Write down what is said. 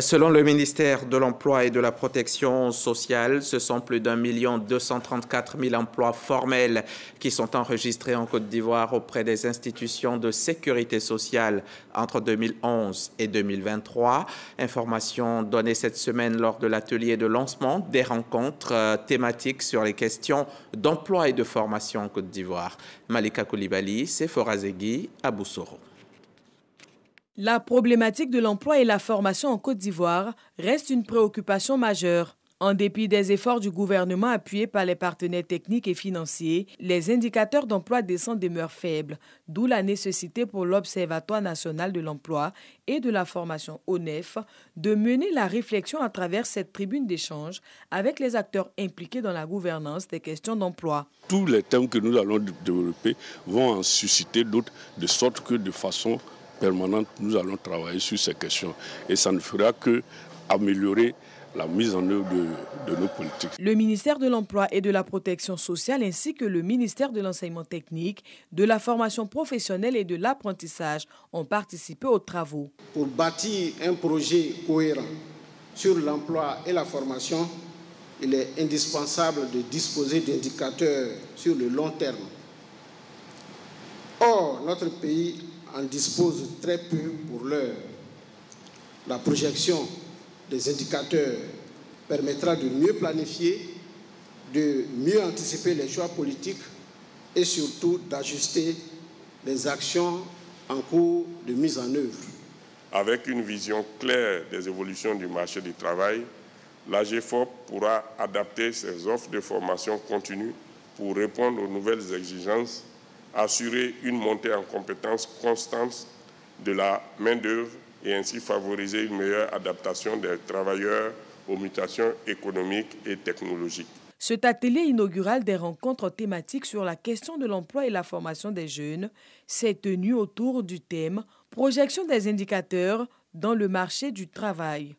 Selon le ministère de l'Emploi et de la Protection sociale, ce sont plus d'1 234 000 emplois formels qui sont enregistrés en Côte d'Ivoire auprès des institutions de sécurité sociale entre 2011 et 2023. Information donnée cette semaine lors de l'atelier de lancement des rencontres thématiques sur les questions d'emploi et de formation en Côte d'Ivoire. Malika Koulibaly, Sephora Zegui, à Boussoro. La problématique de l'emploi et la formation en Côte d'Ivoire reste une préoccupation majeure. En dépit des efforts du gouvernement appuyés par les partenaires techniques et financiers, les indicateurs d'emploi décent demeurent faibles, d'où la nécessité pour l'Observatoire national de l'emploi et de la formation ONEF de mener la réflexion à travers cette tribune d'échange avec les acteurs impliqués dans la gouvernance des questions d'emploi. Tous les thèmes que nous allons développer vont en susciter d'autres, de sorte que de façon permanente, nous allons travailler sur ces questions. Et ça ne fera que améliorer la mise en œuvre de nos politiques. Le ministère de l'Emploi et de la Protection sociale ainsi que le ministère de l'Enseignement technique, de la formation professionnelle et de l'apprentissage ont participé aux travaux. Pour bâtir un projet cohérent sur l'emploi et la formation, il est indispensable de disposer d'indicateurs sur le long terme. Or, notre pays en dispose très peu pour l'heure. La projection des indicateurs permettra de mieux planifier, de mieux anticiper les choix politiques et surtout d'ajuster les actions en cours de mise en œuvre. Avec une vision claire des évolutions du marché du travail, l'AGEFOP pourra adapter ses offres de formation continue pour répondre aux nouvelles exigences, assurer une montée en compétences constante de la main-d'œuvre et ainsi favoriser une meilleure adaptation des travailleurs aux mutations économiques et technologiques. Cet atelier inaugural des rencontres thématiques sur la question de l'emploi et la formation des jeunes s'est tenu autour du thème « Projection des indicateurs dans le marché du travail ».